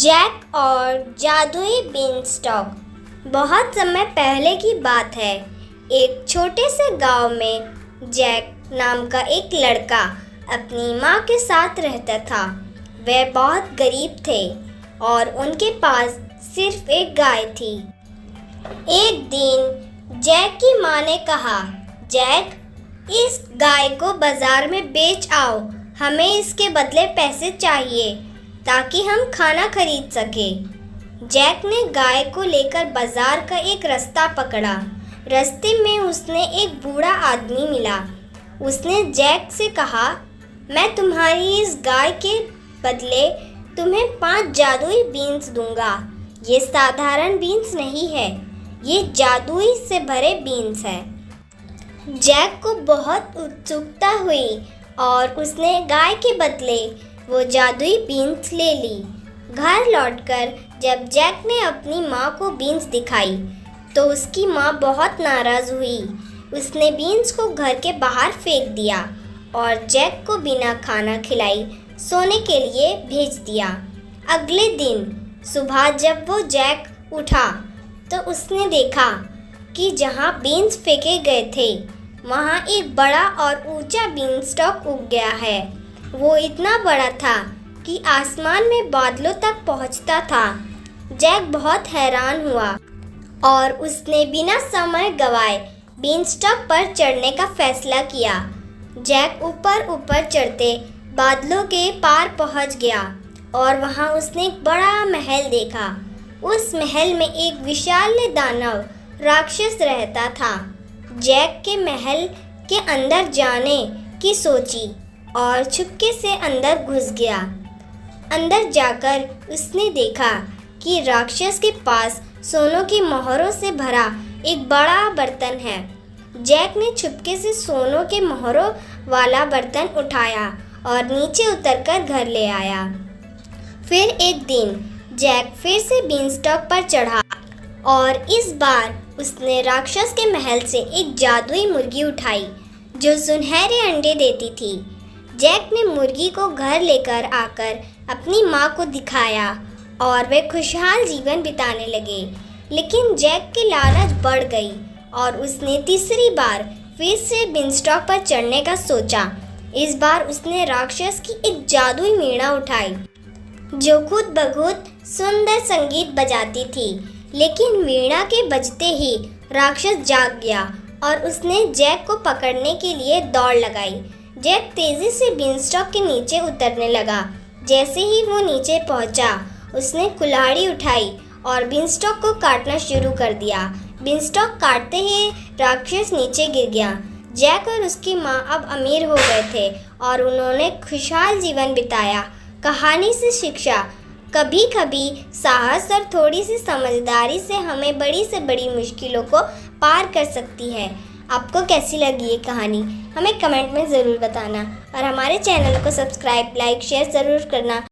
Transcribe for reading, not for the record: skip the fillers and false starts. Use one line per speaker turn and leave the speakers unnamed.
Jack और जादुई beanstalk. बहुत समय पहले की बात है। एक छोटे से गांव में जैक नाम का एक लड़का अपनी माँ के साथ रहता था। वे बहुत गरीब थे और उनके पास सिर्फ एक गाय थी। एक दिन जैक की माँ ने कहा, जैक, इस गाय को बाजार में बेच आओ, हमें इसके बदले पैसे चाहिए ताकि हम खाना खरीद सके। जैक ने गाय को लेकर बाजार का एक रास्ता पकड़ा। रास्ते में उसने एक बूढ़ा आदमी मिला। उसने जैक से कहा, मैं तुम्हारी इस गाय के बदले तुम्हें 5 जादुई बीन्स दूंगा। ये साधारण बीन्स नहीं है, ये जादुई से भरे बीन्स है। जैक को बहुत उत्सुकता हुई और उसने गाय के बदले वो जादुई बीन्स ले ली। घर लौटकर जब जैक ने अपनी माँ को बीन्स दिखाई तो उसकी माँ बहुत नाराज़ हुई। उसने बीन्स को घर के बाहर फेंक दिया और जैक को बिना खाना खिलाई सोने के लिए भेज दिया। अगले दिन सुबह जब वो जैक उठा तो उसने देखा कि जहाँ बीन्स फेंके गए थे वहाँ एक बड़ा और ऊंचा बीनस्टॉक उग गया है। वो इतना बड़ा था कि आसमान में बादलों तक पहुँचता था। जैक बहुत हैरान हुआ और उसने बिना समय गवाए बीनस्टॉक पर चढ़ने का फैसला किया। जैक ऊपर ऊपर चढ़ते बादलों के पार पहुँच गया और वहाँ उसने एक बड़ा महल देखा। उस महल में एक विशाल दानव राक्षस रहता था। जैक के महल के अंदर जाने की सोची और छुपके से अंदर घुस गया। अंदर जाकर उसने देखा कि राक्षस के पास सोनों की मोहरों से भरा एक बड़ा बर्तन है। जैक ने छुपके से सोनों के मोहरों वाला बर्तन उठाया और नीचे उतरकर घर ले आया। फिर एक दिन जैक फिर से बीनस्टॉक पर चढ़ा और इस बार उसने राक्षस के महल से एक जादुई मुर्गी उठाई जो सुनहरे अंडे देती थी। जैक ने मुर्गी को घर लेकर आकर अपनी माँ को दिखाया और वे खुशहाल जीवन बिताने लगे। लेकिन जैक की लालच बढ़ गई और उसने तीसरी बार फिर से बीनस्टॉक पर चढ़ने का सोचा। इस बार उसने राक्षस की एक जादुई वीणा उठाई जो खुद ब खुद सुंदर संगीत बजाती थी। लेकिन वीणा के बजते ही राक्षस जाग गया और उसने जैक को पकड़ने के लिए दौड़ लगाई। जैक तेजी से बीनस्टॉक के नीचे उतरने लगा। जैसे ही वो नीचे पहुंचा, उसने कुल्हाड़ी उठाई और बीनस्टॉक को काटना शुरू कर दिया। बीनस्टॉक काटते ही राक्षस नीचे गिर गया। जैक और उसकी माँ अब अमीर हो गए थे और उन्होंने खुशहाल जीवन बिताया। कहानी से शिक्षा, कभी कभी साहस और थोड़ी सी समझदारी से हमें बड़ी से बड़ी मुश्किलों को पार कर सकती है। आपको कैसी लगी ये कहानी हमें कमेंट में ज़रूर बताना और हमारे चैनल को सब्सक्राइब, लाइक, शेयर ज़रूर करना।